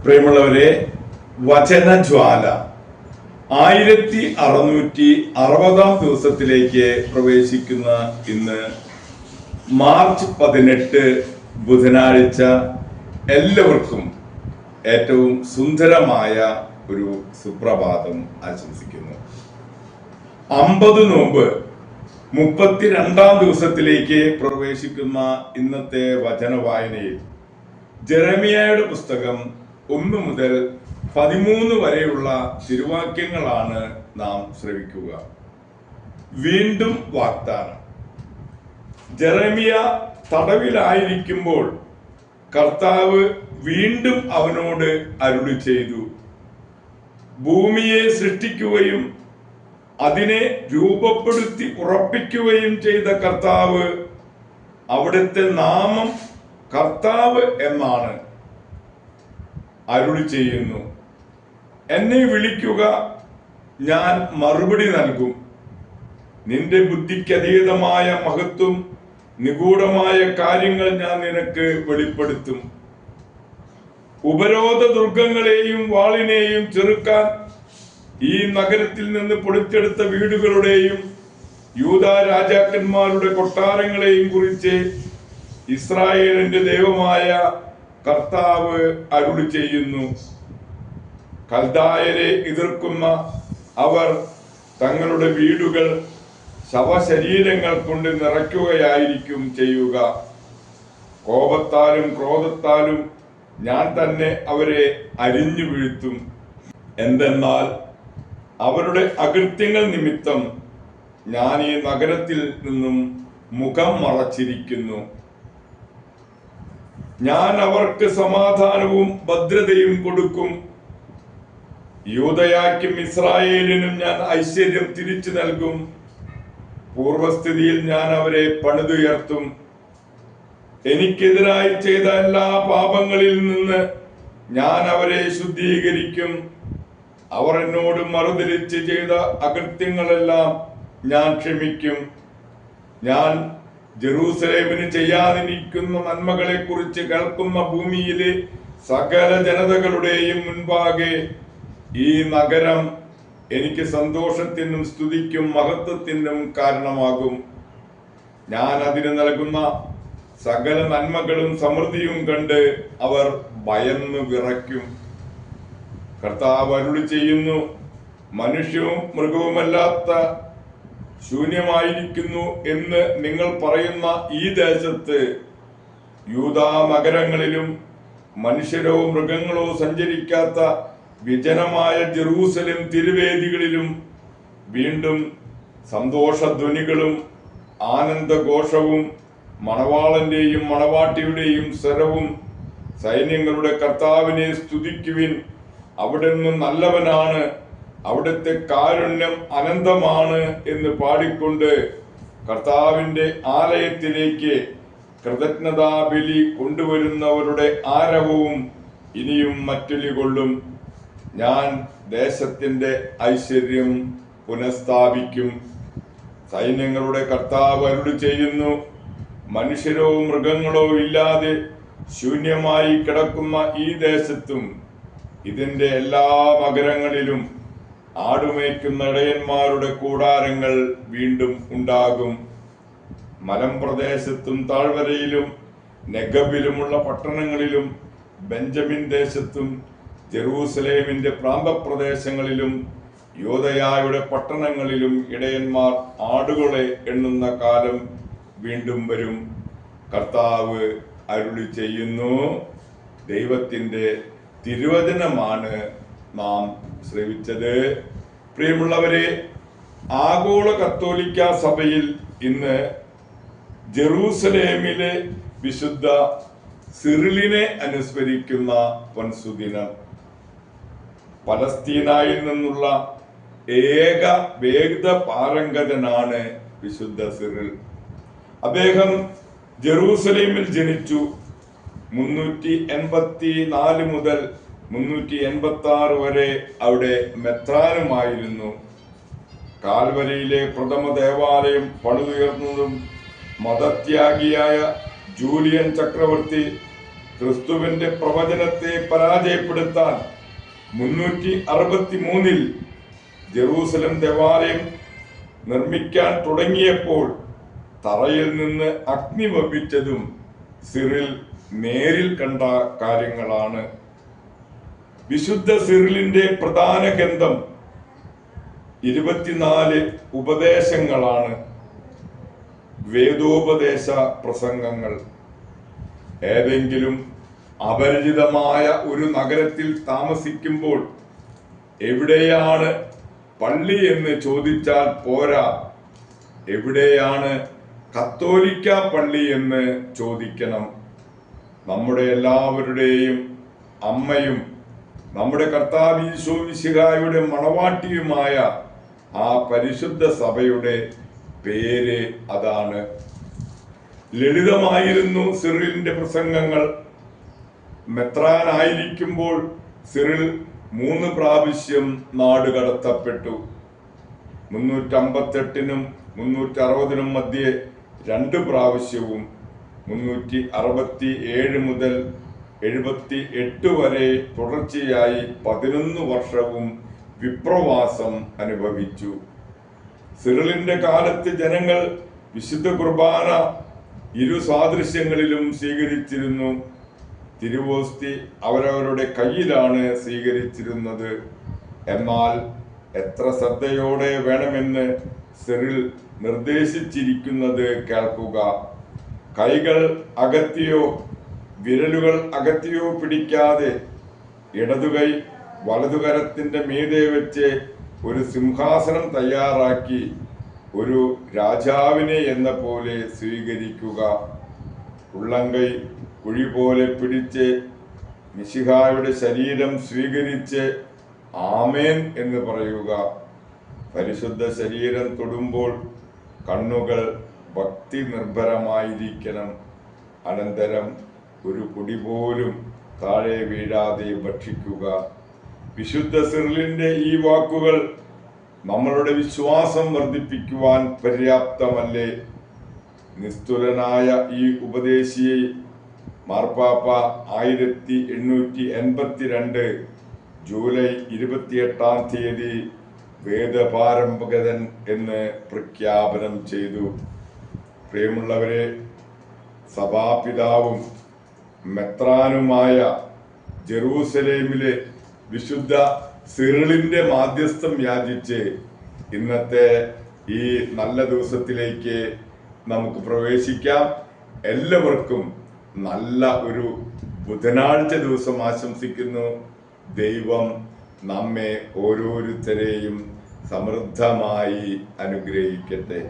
പ്രിയമുള്ളവരെ, വചനജ്വാല 1660 ദിവസത്തിലേക്ക് പ്രവേശിക്കുന്ന ഇന്ന് മാർച്ച് 18 ബുധനാഴ്ച എല്ലാവർക്കും ഏറ്റവും സുന്ദരമായ ഒരു സുപ്രഭാതം ആശംസിക്കുന്നു. 50 നോമ്പ് 32 ദിവസത്തിലേക്ക് പ്രവേശിക്കുന്ന ഇന്നത്തെ വചന വായനയിൽ ജെറമിയായുടെ പുസ്തകം 1 മുതൽ 13 വരെയുള്ള തിരുവാക്യങ്ങളാണ് നാം ശ്രവിക്കുക. വീണ്ടും വാഗ്ദാനം. ജെറമിയ തടവിലായിരിക്കുമ്പോൾ കർത്താവ് വീണ്ടും അവനോട് അരുളി ചെയ്തു. ഭൂമിയെ സൃഷ്ടിക്കുകയും അതിനെ രൂപപ്പെടുത്തി ഉറപ്പിക്കുകയും ചെയ്ത കർത്താവ്, അവിടുത്തെ നാമം കർത്താവ് എന്നാണ്, അരുളി ചെയ്യുന്നു. എന്നെ വിളിക്കുക, ഞാൻ മറുപടി നൽകും. നിന്റെ ബുദ്ധിക്കതീതമായ മഹത്വം, നിഗൂഢമായ കാര്യങ്ങൾ ഞാൻ നിനക്ക് വെളിപ്പെടുത്തും. ഉപരോധ ദുർഗങ്ങളെയും വാളിനെയും ചെറുക്കാൻ ഈ നഗരത്തിൽ നിന്ന് പൊളിച്ചെടുത്ത വീടുകളുടെയും യൂദാ രാജാക്കന്മാരുടെ കൊട്ടാരങ്ങളെയും കുറിച്ച് ഇസ്രായേലിന്റെ ദൈവമായ കർത്താവ് അരുളി ചെയ്യുന്നു. കൽദായരെ എതിർക്കുന്ന അവർ തങ്ങളുടെ വീടുകൾ ശവശരീരങ്ങൾ കൊണ്ട് നിറയ്ക്കുകയായിരിക്കും ചെയ്യുക. കോപത്താലും ക്രോധത്താലും ഞാൻ തന്നെ അവരെ അരിഞ്ഞു വീഴ്ത്തും. എന്തെന്നാൽ അവരുടെ അകൃത്യങ്ങൾ നിമിത്തം ഞാൻ ഈ നഗരത്തിൽ നിന്നും മുഖം മറച്ചിരിക്കുന്നു. ഞാൻ അവർക്ക് സമാധാനവും ഭദ്രതയും കൊടുക്കും. യൂദയാക്കും ഇസ്രായേലിനും ഞാൻ ഐശ്വര്യം തിരിച്ചു നൽകും. പൂർവസ്ഥിതിയിൽ ഞാൻ അവരെ പണിതുയർത്തും. എനിക്കെതിരായി ചെയ്ത എല്ലാ പാപങ്ങളിൽ നിന്ന് ഞാൻ അവരെ ശുദ്ധീകരിക്കും. അവർ എന്നോട് മറുതിരിച്ച് ചെയ്ത അകൃത്യങ്ങളെല്ലാം ഞാൻ ക്ഷമിക്കും. ഞാൻ ജെറൂസലേമിന് ചെയ്യാതിരിക്കുന്ന നന്മകളെ കുറിച്ച് കേൾക്കുന്ന ഭൂമിയിലെ സകല ജനതകളുടെയും മുൻപാകെ ഈ നഗരം എനിക്ക് സന്തോഷത്തിനും സ്തുതിക്കും മഹത്വത്തിനും കാരണമാകും. ഞാൻ അതിന് നൽകുന്ന സകല നന്മകളും സമൃദ്ധിയും കണ്ട് അവർ ഭയന്ന് വിറയ്ക്കും. കർത്താവ് അരുളി ചെയ്യുന്നു. മനുഷ്യവും മൃഗവുമല്ലാത്ത ശൂന്യമായിരിക്കുന്നു എന്ന് നിങ്ങൾ പറയുന്ന ഈ ദേശത്ത്, യൂദാ നഗരങ്ങളിലും മനുഷ്യരോ മൃഗങ്ങളോ സഞ്ചരിക്കാത്ത വിജനമായ ജെറൂസലേം തിരുവേദികളിലും വീണ്ടും സന്തോഷധ്വനികളും ആനന്ദഘോഷവും മണവാളന്റെയും മണവാട്ടിയുടെയും സ്വരവും, സൈന്യങ്ങളുടെ കർത്താവിനെ സ്തുതിക്കുവിൻ, അവിടുന്ന് നല്ലവനാണ്, അവിടുത്തെ കാരുണ്യം അനന്തമാണ് എന്ന് പാടിക്കൊണ്ട് കർത്താവിന്റെ ആലയത്തിലേക്ക് കൃതജ്ഞതാബലി കൊണ്ടുവരുന്നവരുടെ ആരവവും ഇനിയും മറ്റൊലി കൊള്ളും. ഞാൻ ദേശത്തിന്റെ ഐശ്വര്യം പുനഃസ്ഥാപിക്കും. സൈന്യങ്ങളുടെ കർത്താവ് അരുളി ചെയ്യുന്നു. മനുഷ്യരോ മൃഗങ്ങളോ ഇല്ലാതെ ശൂന്യമായി കിടക്കുന്ന ഈ ദേശത്തും ഇതിന്റെ എല്ലാ നഗരങ്ങളിലും ആടുമേയ്ക്കുന്ന ഇടയന്മാരുടെ കൂടാരങ്ങൾ വീണ്ടും ഉണ്ടാകും. മലമ്പ്രദേശത്തും താഴ്വരയിലും നെഗബിലുമുള്ള പട്ടണങ്ങളിലും ബെഞ്ചമിൻ ദേശത്തും ജെറൂസലേമിന്റെ പ്രാന്തപ്രദേശങ്ങളിലും യൂദയായുടെ പട്ടണങ്ങളിലും ഇടയന്മാർ ആടുകളെ എണ്ണുന്ന കാലം വീണ്ടും വരും. കർത്താവ് അരുളി ചെയ്യുന്നു. ദൈവത്തിന്റെ തിരുവചനമാണ് നാം ശ്രവിച്ചത്. പ്രിയമുള്ളവരെ, ആഗോള കത്തോലിക്ക സഭയിൽ ഇന്ന് ജെറൂസലേമിലെ വിശുദ്ധ സിറിലിനെ അനുസ്മരിക്കുന്ന പൊൻസുദിനം. പലസ്തീനായിൽ നിന്നുള്ള ഏക വേദ പാരംഗതനാണ് വിശുദ്ധ സിറിൽ. അദ്ദേഹം ജെറൂസലേമിൽ ജനിച്ചു. 384 മുതൽ 386 വരെ അവിടെ മെത്രാനുമായിരുന്നു. കാൽവരിയിലെ പ്രഥമ ദേവാലയം പണിതുയർന്നതും മതത്യാഗിയായ ജൂലിയൻ ചക്രവർത്തി ക്രിസ്തുവിന്റെ പ്രവചനത്തെ പരാജയപ്പെടുത്താൻ 363 ജെറൂസലം ദേവാലയം നിർമ്മിക്കാൻ തുടങ്ങിയപ്പോൾ തറയിൽ നിന്ന് അഗ്നി വമിച്ചതും സിറിൽ നേരിൽ കണ്ട കാര്യങ്ങളാണ്. വിശുദ്ധ സിറിലിന്റെ പ്രധാന ഗ്രന്ഥം 24 ഉപദേശങ്ങളാണ്. വേദോപദേശ പ്രസംഗങ്ങൾ. ഏതെങ്കിലും അപരിചിതമായ ഒരു നഗരത്തിൽ താമസിക്കുമ്പോൾ എവിടെയാണ് പള്ളി എന്ന് ചോദിച്ചാൽ പോരാ, എവിടെയാണ് കത്തോലിക്ക പള്ളി എന്ന് ചോദിക്കണം. നമ്മുടെ എല്ലാവരുടെയും അമ്മയും നമ്മുടെ കർത്താവ് ഈശോ മിശിഹായുടെ മണവാട്ടിയുമായ ആ പരിശുദ്ധ സഭയുടെ പേര് അതാണ്. ലളിതമായിരുന്നു സിറിലിന്റെ പ്രസംഗങ്ങൾ. മെത്രാനായിരിക്കുമ്പോൾ സിറിൽ 3 പ്രാവശ്യം നാട് കടത്തപ്പെട്ടു. 358 360 മധ്യേ 2 പ്രാവശ്യവും 367 മുതൽ 78 വരെ തുടർച്ചയായി 11 വർഷവും വിപ്രവാസം അനുഭവിച്ചു. സിറിലിന്റെ കാലത്ത് ജനങ്ങൾ വിശുദ്ധ കുർബാന 2 സാദൃശ്യങ്ങളിലും സ്വീകരിച്ചിരുന്നു. തിരുവോസ്തി അവരവരുടെ കയ്യിലാണ് സ്വീകരിച്ചിരുന്നത്. എന്നാൽ എത്ര ശ്രദ്ധയോടെ വേണമെന്ന് സിറിൽ നിർദ്ദേശിച്ചിരിക്കുന്നത് കേൾക്കുക. കൈകൾ അകത്തിയോ വിരലുകൾ അകത്തിയോ പിടിക്കാതെ ഇടതുകൈ വലതുകരത്തിന്റെ മീതെ വെച്ച് ഒരു സിംഹാസനം തയ്യാറാക്കി ഒരു രാജാവിനെ എന്ന പോലെ സ്വീകരിക്കുക. ഉള്ളംകൈ കുഴി പോലെ പിടിച്ച് മിശിഹായുടെ ശരീരം സ്വീകരിച്ച് ആമേൻ എന്ന് പറയുക. പരിശുദ്ധ ശരീരം തൊടുമ്പോൾ കണ്ണുകൾ ഭക്തി നിർഭരമായിരിക്കണം. അനന്തരം ഒരു പൊടി പോലും താഴെ വീഴാതെ ഭക്ഷിക്കുക. വിശുദ്ധ സിറിലിന്റെ ഈ വാക്കുകൾ നമ്മളുടെ വിശ്വാസം വർദ്ധിപ്പിക്കുവാൻ പര്യാപ്തമല്ലേ? നിസ്തുലനായ ഈ ഉപദേശിയെ മാർപ്പാപ്പ 1882 ജൂലൈ 28 വേദപാരംഭകൻ എന്ന് പ്രഖ്യാപനം ചെയ്തു. പ്രിയമുള്ളവരെ, സഭാപിതാവും മെത്രാനുമായ ജെറൂസലേമിലെ വിശുദ്ധ സിറിലിന്റെ മാധ്യസ്ഥം യാചിച്ച് ഇന്നത്തെ ഈ നല്ല ദിവസത്തിലേക്ക് നമുക്ക് പ്രവേശിക്കാം. എല്ലാവർക്കും നല്ല ഒരു ബുധനാഴ്ച ദിവസം ആശംസിക്കുന്നു. ദൈവം നമ്മെ ഓരോരുത്തരെയും സമൃദ്ധമായി അനുഗ്രഹിക്കട്ടെ.